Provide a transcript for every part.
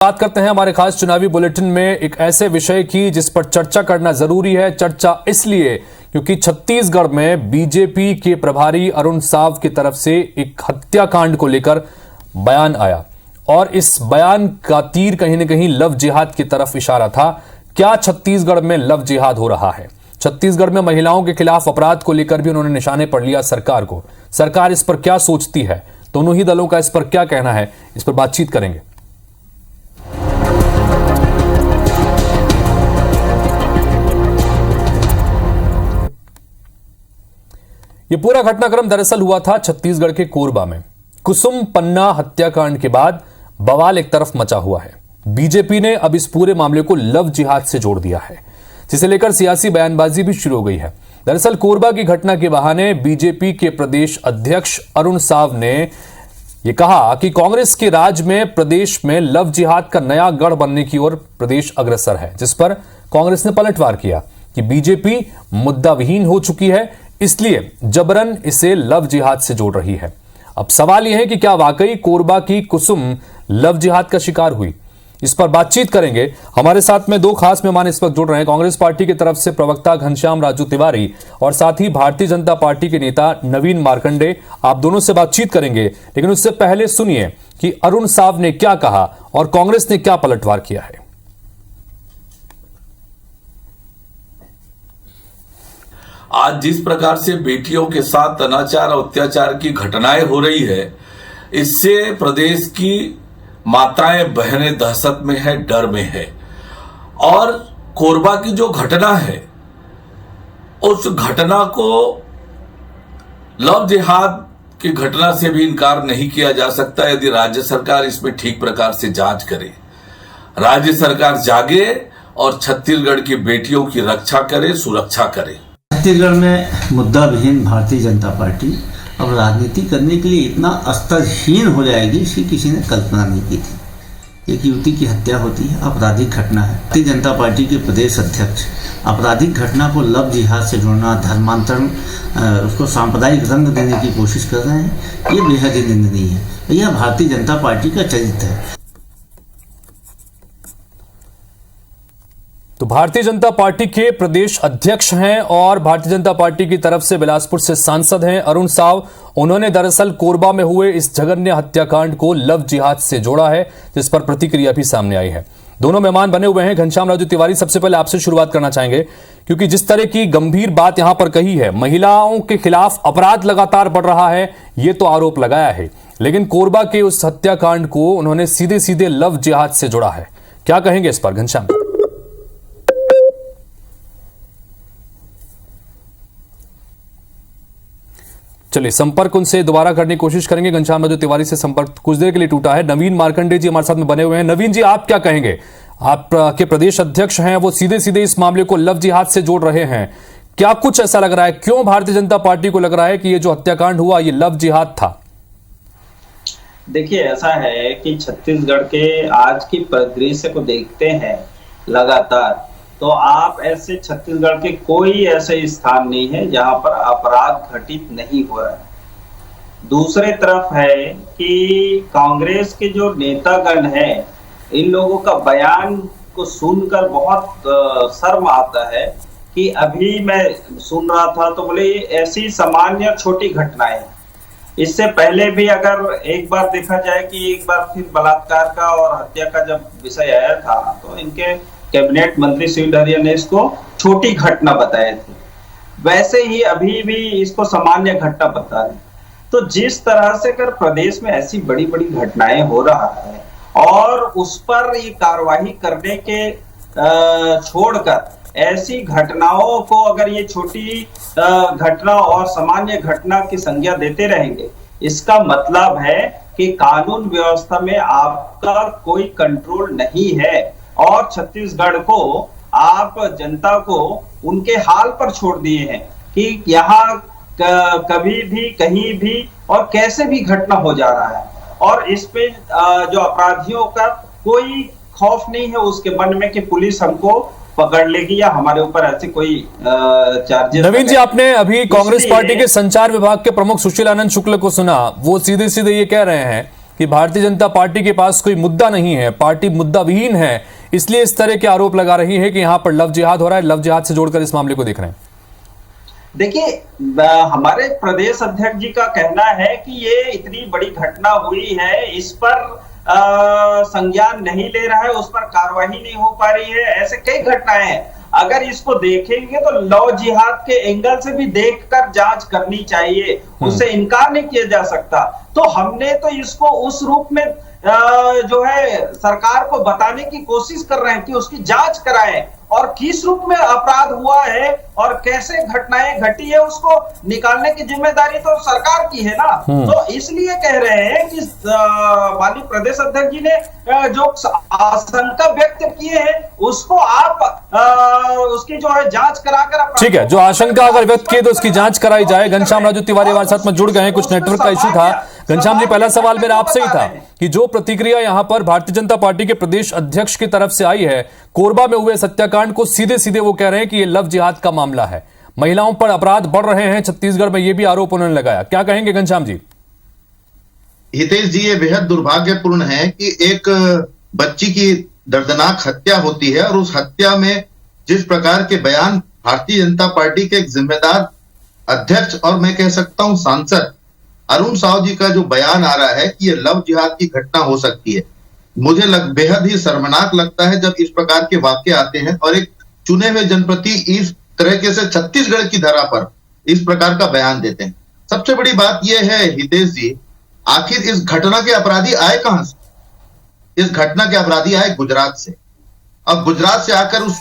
बात करते हैं हमारे खास चुनावी बुलेटिन में एक ऐसे विषय की जिस पर चर्चा करना जरूरी है। चर्चा इसलिए क्योंकि छत्तीसगढ़ में बीजेपी के प्रभारी अरुण साव की तरफ से एक हत्याकांड को लेकर बयान आया और इस बयान का तीर कहीं न कहीं लव जिहाद की तरफ इशारा था। क्या छत्तीसगढ़ में लव जिहाद हो रहा है? छत्तीसगढ़ में महिलाओं के खिलाफ अपराध को लेकर भी उन्होंने निशाने पर लिया सरकार को। सरकार इस पर क्या सोचती है, दोनों ही दलों का इस पर क्या कहना है, इस पर बातचीत करेंगे। यह पूरा घटनाक्रम दरअसल हुआ था छत्तीसगढ़ के कोरबा में। कुसुम पन्ना हत्याकांड के बाद बवाल एक तरफ मचा हुआ है। बीजेपी ने अब इस पूरे मामले को लव जिहाद से जोड़ दिया है, जिसे लेकर सियासी बयानबाजी भी शुरू हो गई है। दरअसल कोरबा की घटना के बहाने बीजेपी के प्रदेश अध्यक्ष अरुण साव ने यह कहा कि कांग्रेस के राज में प्रदेश में लव जिहाद का नया गढ़ बनने की ओर प्रदेश अग्रसर है, जिस पर कांग्रेस ने पलटवार किया कि बीजेपी मुद्दा विहीन हो चुकी है, इसलिए जबरन इसे लव जिहाद से जोड़ रही है। अब सवाल यह है कि क्या वाकई कोरबा की कुसुम लव जिहाद का शिकार हुई? इस पर बातचीत करेंगे। हमारे साथ में दो खास मेहमान इस वक्त जुड़ रहे हैं। कांग्रेस पार्टी की तरफ से प्रवक्ता घनश्याम राजू तिवारी और साथ ही भारतीय जनता पार्टी के नेता नवीन मार्कंडे। आप दोनों से बातचीत करेंगे, लेकिन उससे पहले सुनिए कि अरुण साव ने क्या कहा और कांग्रेस ने क्या पलटवार किया है। आज जिस प्रकार से बेटियों के साथ अनाचार और अत्याचार की घटनाएं हो रही है, इससे प्रदेश की माताएं बहनें दहशत में है, डर में है। और कोरबा की जो घटना है, उस घटना को लव जिहाद की घटना से भी इनकार नहीं किया जा सकता यदि राज्य सरकार इसमें ठीक प्रकार से जांच करे। राज्य सरकार जागे और छत्तीसगढ़ की बेटियों की रक्षा करे, सुरक्षा करे। छत्तीसगढ़ में मुद्दा विहीन भारतीय जनता पार्टी अब राजनीति करने के लिए इतना स्तरहीन हो जाएगी, इसकी किसी ने कल्पना नहीं की थी। एक युवती की हत्या होती है, आपराधिक घटना है। भारतीय जनता पार्टी के प्रदेश अध्यक्ष आपराधिक घटना को लव जिहाद से जोड़ना, धर्मांतरण, उसको सांप्रदायिक रंग देने की कोशिश कर रहे हैं। ये बेहद ही निंदनीय है। यह भारतीय जनता पार्टी का चरित्र है। तो भारतीय जनता पार्टी के प्रदेश अध्यक्ष हैं और भारतीय जनता पार्टी की तरफ से बिलासपुर से सांसद हैं अरुण साव। उन्होंने दरअसल कोरबा में हुए इस जघन्य हत्याकांड को लव जिहाद से जोड़ा है, जिस पर प्रतिक्रिया भी सामने आई है। दोनों मेहमान बने हुए हैं। घनश्याम राजू तिवारी, सबसे पहले आपसे शुरुआत करना चाहेंगे, क्योंकि जिस तरह की गंभीर बात यहां पर कही है, महिलाओं के खिलाफ अपराध लगातार बढ़ रहा है, यह तो आरोप लगाया है, लेकिन कोरबा के उस हत्याकांड को उन्होंने सीधे सीधे लव जिहाद से जोड़ा है। क्या कहेंगे इस पर घनश्याम? चलिए संपर्क उनसे दोबारा करने की कोशिश करेंगे। घनश्याम राजू तिवारी से संपर्क कुछ देर के लिए टूटा है। नवीन मार्कंडे जी हमारे साथ में बने हुए हैं। नवीन जी, आप क्या कहेंगे? आप के प्रदेश अध्यक्ष हैं, वो सीधे सीधे इस मामले को लव जिहाद से जोड़ रहे हैं। क्या कुछ ऐसा लग रहा है, क्यों भारतीय जनता पार्टी को लग रहा है कि ये जो हत्याकांड हुआ ये लव जिहाद था? देखिए, ऐसा है कि छत्तीसगढ़ के आज की परिदृश्य को देखते हैं लगातार, तो आप ऐसे छत्तीसगढ़ के कोई ऐसे स्थान नहीं है जहां पर अपराध घटित नहीं हो रहा है। दूसरे तरफ है कि कांग्रेस के जो नेतागण हैं, इन लोगों का बयान को सुनकर बहुत शर्म आता है कि अभी मैं सुन रहा था तो बोले ऐसी सामान्य छोटी घटनाएं। इससे पहले भी अगर एक बार देखा जाए कि एक बार फिर बलात्कार का और हत्या का जब विषय आया था, तो इनके कैबिनेट मंत्री शिव डहरिया ने इसको छोटी घटना बताए थे। वैसे ही अभी भी इसको सामान्य घटना बता रहे। तो जिस तरह से कर प्रदेश में ऐसी बड़ी बड़ी घटनाएं हो रहा है और उस पर ये कार्रवाई करने के छोड़कर ऐसी घटनाओं को अगर ये छोटी घटना और सामान्य घटना की संज्ञा देते रहेंगे, इसका मतलब है कि कानून व्यवस्था में आपका कोई कंट्रोल नहीं है और छत्तीसगढ़ को आप जनता को उनके हाल पर छोड़ दिए हैं कि यहाँ कभी भी कहीं भी और कैसे भी घटना हो जा रहा है। और इस पे जो अपराधियों का कोई खौफ नहीं है उसके मन में कि पुलिस हमको पकड़ लेगी या हमारे ऊपर ऐसे कोई चार्जेस। नवीन जी, आपने अभी कांग्रेस पार्टी के संचार विभाग के प्रमुख सुशील आनंद शुक्ल को सुना। वो सीधे सीधे ये कह रहे हैं कि भारतीय जनता पार्टी के पास कोई मुद्दा नहीं है, पार्टी मुद्दा विहीन है, इसलिए इस तरह के आरोप लगा रही है कि यहां पर लव जिहाद हो रहा है। लव जिहाद से जोड़कर इस मामले को देख रहे हैं। देखिए, हमारे प्रदेश अध्यक्ष जी का कहना है कि ये इतनी बड़ी घटना हुई है, इस पर संज्ञान नहीं ले रहा है, उस पर कार्रवाई नहीं हो पा रही है। ऐसे कई घटनाएं हैं, अगर इसको देखेंगे तो लव जिहाद के एंगल से भी देखकर जांच करनी चाहिए, उससे इनकार नहीं किया जा सकता। तो हमने तो इसको उस रूप में जो है सरकार को बताने की कोशिश कर रहे हैं कि उसकी जांच कराएं और किस रूप में अपराध हुआ है और कैसे घटनाएं घटी है, उसको निकालने की जिम्मेदारी तो सरकार की है ना। तो इसलिए कह रहे हैं कि माननीय प्रदेश अध्यक्ष जी ने जो आशंका व्यक्त किए हैं उसको आप उसकी जो है जांच कराकर, ठीक है, जो आशंका अगर व्यक्त किए तो उसकी जांच कराई जाए। घनश्याम राजू तिवारी हमारे साथ में जुड़ गए हैं, कुछ नेटवर्क का इशू था। घनश्याम जी, पहला सवाल मेरा आपसे ही था कि जो प्रतिक्रिया यहां पर भारतीय जनता पार्टी के प्रदेश अध्यक्ष की तरफ से आई है कोरबा में हुए हत्याकांड को, सीधे सीधे वो कह रहे हैं कि ये लव जिहाद का मामला है, महिलाओं पर अपराध बढ़ रहे हैं छत्तीसगढ़ में, ये भी आरोप उन्होंने लगाया। क्या कहेंगे घनश्याम जी? हितेश जी, ये बेहद दुर्भाग्यपूर्ण है कि एक बच्ची की दर्दनाक हत्या होती है और उस हत्या में जिस प्रकार के बयान भारतीय जनता पार्टी के एक जिम्मेदार अध्यक्ष और मैं कह सकता हूं सांसद अरुण साव जी का जो बयान आ रहा है कि ये लव जिहाद की घटना हो सकती है, मुझे बेहद ही शर्मनाक लगता है जब इस प्रकार के वाक्य आते हैं और एक चुने हुए जनप्रति इस तरीके से छत्तीसगढ़ की धरा पर इस प्रकार का बयान देते हैं। सबसे बड़ी बात यह है हितेश जी, आखिर इस घटना के अपराधी आए कहां से? इस घटना के अपराधी आए गुजरात से। अब गुजरात से आकर उस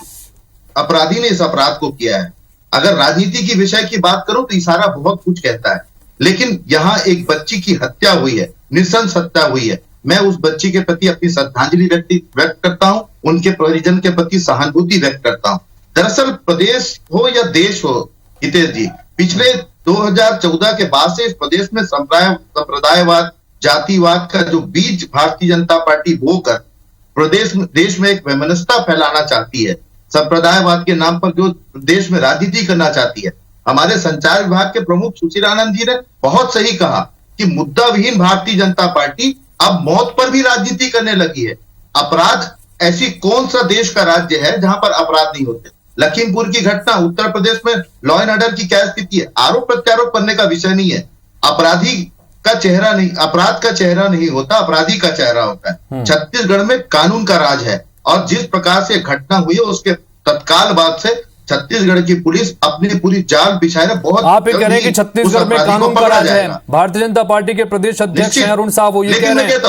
अपराधी ने इस अपराध को किया है। अगर राजनीति की विषय की बात करूं तो इशारा बहुत कुछ कहता है, लेकिन यहां एक बच्ची की हत्या हुई है, नृशंस हत्या हुई है। मैं उस बच्ची के प्रति अपनी श्रद्धांजलि व्यक्त करता हूं, उनके परिजन के प्रति सहानुभूति व्यक्त करता हूं। दरअसल प्रदेश हो या देश हो हितेश जी, पिछले 2014 के बाद से इस प्रदेश में संप्रदायवाद, जातिवाद का जो बीज भारतीय जनता पार्टी बोकर देश में एक वैमनस्यता फैलाना चाहती है, संप्रदायवाद के नाम पर जो देश में राजनीति करना चाहती है। हमारे संचार विभाग के प्रमुख सुशील आनंद जी ने बहुत सही कहा कि मुद्दा विहीन भारतीय जनता पार्टी अब मौत पर भी राजनीति करने लगी है। अपराध, ऐसी कौन सा देश का राज्य है जहां पर अपराध नहीं होते? लखीमपुर की घटना, उत्तर प्रदेश में लॉ एंड ऑर्डर की क्या स्थिति है? आरोप प्रत्यारोप करने का विषय नहीं है, अपराधी का चेहरा नहीं, अपराध का चेहरा नहीं होता, अपराधी का चेहरा होता है। छत्तीसगढ़ में कानून का राज है और जिस प्रकार से घटना हुई है उसके तत्काल बाद से छत्तीसगढ़ की पुलिस अपनी पूरी जाल बिछाए ना। बहुत आप ये कह रहे हैं कि छत्तीसगढ़ में कानून का राज है। भारतीय जनता पार्टी के प्रदेश अध्यक्ष अरुण साहब वो ये कह रहे हैं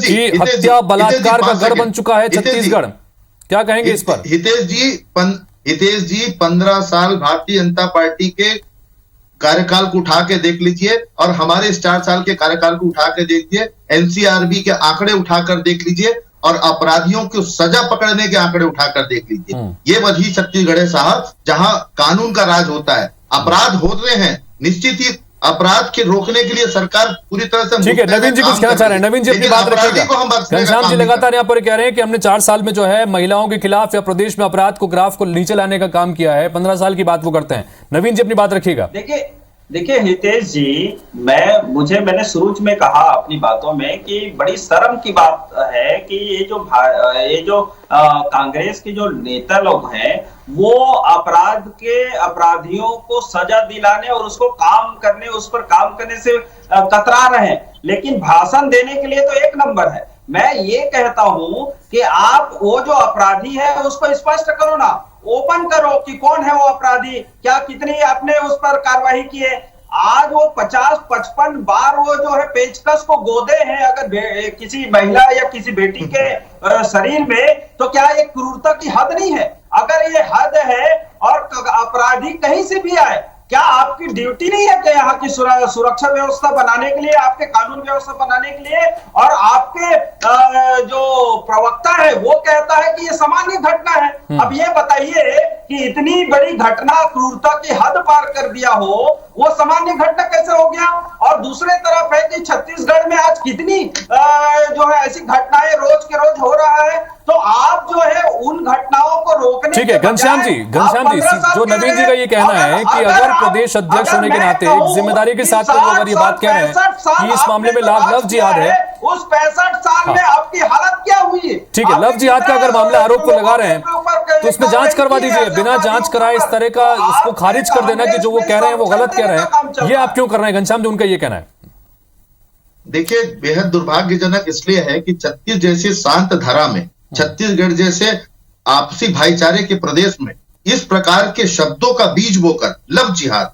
कि हत्या बलात्कार का गढ़ बन चुका है छत्तीसगढ़। क्या कहेंगे इस पर? हितेश जी 15 साल भारतीय जनता पार्टी के कार्यकाल को उठा के देख लीजिए और हमारे इस 4 साल के कार्यकाल को उठा के देखिए, एनसीआरबी के आंकड़े उठाकर देख लीजिए और अपराधियों को सजा पकड़ने के आंकड़े उठाकर देख लीजिए। ये वही छत्तीसगढ़ है साहब जहां कानून का राज होता है। अपराध होते हैं, निश्चित ही अपराध के रोकने के लिए सरकार पूरी तरह से। ठीक है, नवीन जी कुछ कहना चाह रहे हैं। नवीन जी अपनी बात रखिएगा। घनश्याम जी लगातार यहाँ पर कह रहे हैं कि हमने 4 साल में जो है महिलाओं के खिलाफ या प्रदेश में अपराध को, ग्राफ को नीचे लाने का काम किया है। 15 साल की बात वो करते हैं। नवीन जी अपनी बात रखिएगा। देखिए हितेश जी, मैंने शुरू में कहा अपनी बातों में कि बड़ी शर्म की बात है कि ये जो कांग्रेस के जो नेता लोग हैं वो अपराधियों को सजा दिलाने और उस पर काम करने से कतरा रहे हैं, लेकिन भाषण देने के लिए तो एक नंबर है। मैं ये कहता हूं कि आप वो जो अपराधी है उसको स्पष्ट करो ना, ओपन करो कि कौन है वो अपराधी, क्या कितनी आपने उस पर कार्रवाई की है। आज वो 50-55 बार वो जो है पेचकस को गोदे हैं अगर किसी महिला या किसी बेटी के शरीर में, तो क्या ये क्रूरता की हद नहीं है? अगर ये हद है और अपराधी कहीं से भी आए, क्या आपकी ड्यूटी नहीं है कि यहाँ की सुरक्षा व्यवस्था बनाने के लिए, आपके कानून व्यवस्था बनाने के लिए? और आपके जो प्रवक्ता है वो कहता है कि ये सामान्य घटना है। अब ये बताइए कि इतनी बड़ी घटना, क्रूरता की हद पार कर दिया हो, वो सामान्य घटना कैसे हो गया? और दूसरे तरफ है कि छत्तीसगढ़ में आज कितनी जो है ऐसी घटनाएं रोज के रोज हो रहा है, तो आप जो है उन घटनाओं को रोकने। ठीक है घनश्याम जी, जो नवीन जी का ये कहना है कि अगर प्रदेश अध्यक्ष होने के नाते एक जिम्मेदारी के साथ अगर ये बात कह रहे हैं कि इस मामले में लव जिहाद है, उस 65 साल में आपकी हालत क्या हुई है? ठीक है, लव जिहाद का अगर मामला आरोप को लगा रहे हैं तो उसमें जांच करवा दीजिए। बिना जांच कराए इस तरह का उसको खारिज कर देना कि जो वो कह रहे हैं वो गलत कह रहे हैं, ये आप क्यों कर रहे हैं घनश्याम, जो उनका ये कहना है? देखिए, बेहद दुर्भाग्यजनक इसलिए है कि छत्तीसगढ़ जैसी शांत धारा में, छत्तीसगढ़ जैसे आपसी भाईचारे के प्रदेश में इस प्रकार के शब्दों का बीज बोकर लव जिहाद,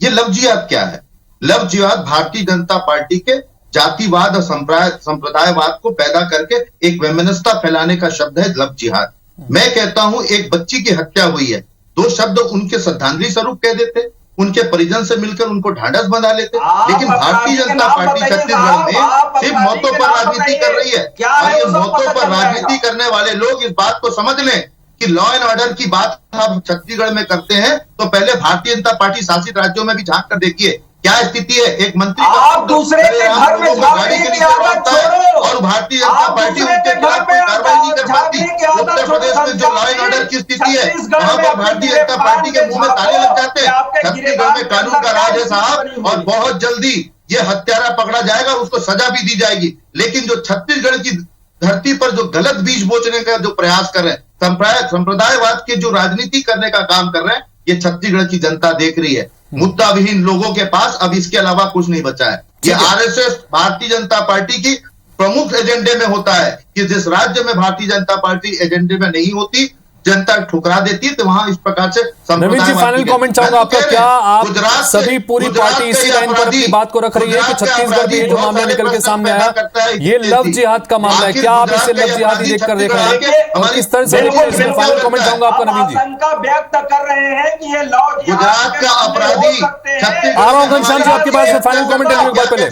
ये लव जिहाद क्या है? लव जिहाद भारतीय जनता पार्टी के जातिवाद और संप्रदायवाद को पैदा करके एक वैमनस्यता फैलाने का शब्द है लव जिहाद। मैं कहता हूं, एक बच्ची की हत्या हुई है, 2 शब्द उनके श्रद्धांजलि स्वरूप कह देते, उनके परिजन से मिलकर उनको ढांढस बंधा लेते, लेकिन भारतीय जनता पार्टी छत्तीसगढ़ में सिर्फ मौतों पर राजनीति कर रही है। और ये मौतों पर राजनीति करने वाले लोग इस बात को समझ लें कि लॉ एंड ऑर्डर की बात आप छत्तीसगढ़ में करते हैं तो पहले भारतीय जनता पार्टी शासित राज्यों में भी झांक कर देखिए क्या स्थिति है। एक मंत्री आप दूसरे के घर में गाड़ी के नीचे रहता है और भारतीय जनता पार्टी उनके खिलाफ कोई कार्रवाई नहीं कर पाती। उत्तर प्रदेश में जो लॉ एंड ऑर्डर की स्थिति है वहां पर भारतीय जनता पार्टी के मुंह में ताले लग जाते हैं। छत्तीसगढ़ में कानून का राज है साहब, और बहुत जल्दी ये हत्यारा पकड़ा जाएगा, उसको सजा भी दी जाएगी। लेकिन जो छत्तीसगढ़ की धरती पर जो गलत बीज बोचने का जो प्रयास कर रहे हैं, संप्रदायवाद के जो राजनीति करने का काम कर रहे हैं, ये छत्तीसगढ़ की जनता देख रही है। मुद्दा विहीन लोगों के पास अब इसके अलावा कुछ नहीं बचा है। ये आरएसएस भारतीय जनता पार्टी की प्रमुख एजेंडे में होता है कि जिस राज्य में भारतीय जनता पार्टी एजेंडे में नहीं होती, जनता ठुकरा देती है, तो वहां इस प्रकार से नवीन जी, फाइनल कमेंट चाहूंगा आपका। क्या आप सभी पूरी पार्टी इसी लाइन पर अपनी बात को रख रही है कि छत्तीसगढ़ में जो मामला निकल के सामने आया ये लव जिहाद का मामला है, क्या आप इसे लव जिहाद ही देखकर देख रहे हैं और किस तरह से? फाइनल कमेंट चाहूंगा आपका नवीन जी। आशंका व्यक्त कर रहे हैं कि ये लव गुजरात का अपराधी आ रहा हूं घनश्याम जी आपके पास में। फाइनल कमेंट एक बार पहले,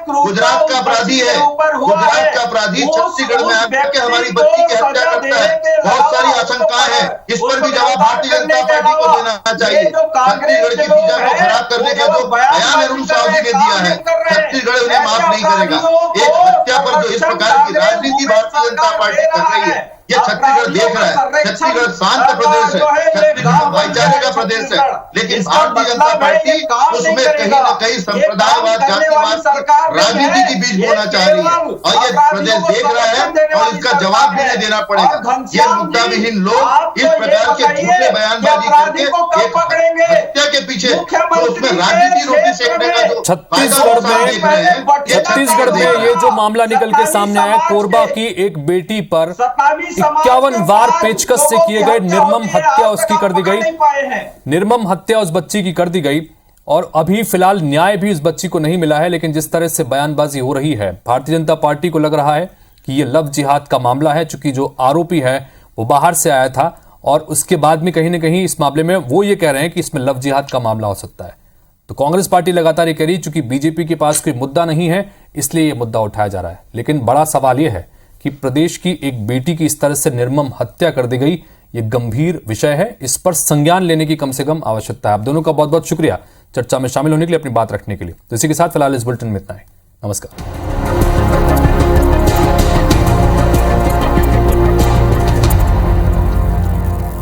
गुजरात का अपराधी है, गुजरात का अपराधी छत्तीसगढ़ में आकर हमारी बच्ची की हत्या करता है। बहुत सारी आशंकाएं हैं, इस पर भी जवाब भारतीय जनता पार्टी को देना चाहिए। छत्तीसगढ़ की फिजा को खराब करने का जो बयान अरुण साहू जी ने दिया है, छत्तीसगढ़ उन्हें माफ नहीं करेगा। एक हत्या पर जो इस प्रकार की राजनीति भारतीय जनता पार्टी कर रही है, ये छत्तीसगढ़ देख रहा है। छत्तीसगढ़ शांत प्रदेश है, छत्तीसगढ़ भाईचारे का प्रदेश है, लेकिन भारतीय जनता पार्टी उसमें कहीं ना कहीं संप्रदायवाद, जातिवाद, राजनीति की बीज बोना चाह रही है और ये प्रदेश देख रहा है और इसका जवाब भी नहीं देना पड़ेगा। ये मुद्दा विहीन लोग इस प्रकार के झूठे बयानबाजी करके एक हत्या के पीछे तो उसमें राजनीति रोटी सेकने का जो छत्तीसगढ़ में ये जो मामला निकल के सामने आया, कोरबा की एक बेटी पर 51 बार पेचकस से किए गए निर्मम हत्या उसकी कर दी गई, निर्मम हत्या उस बच्ची की कर दी गई और अभी फिलहाल न्याय भी इस बच्ची को नहीं मिला है। लेकिन जिस तरह से बयानबाजी हो रही है, भारतीय जनता पार्टी को लग रहा है कि ये लव जिहाद का मामला है, चूंकि जो आरोपी है वो बाहर से आया था और उसके बाद में कहीं ना कहीं इस मामले में वो ये कह रहे हैं कि इसमें लव जिहाद का मामला हो सकता है। तो कांग्रेस पार्टी लगातार ये कह रही, चूंकि बीजेपी के पास कोई मुद्दा नहीं है इसलिए ये मुद्दा उठाया जा रहा है। लेकिन बड़ा सवाल यह है कि प्रदेश की एक बेटी की इस तरह से निर्मम हत्या कर दी गई, ये गंभीर विषय है, इस पर संज्ञान लेने की कम से कम आवश्यकता है। आप दोनों का बहुत बहुत शुक्रिया चर्चा में शामिल होने के लिए, अपनी बात रखने के लिए। तो इसी के साथ फिलहाल इस बुलेटिन में इतना ही। नमस्कार।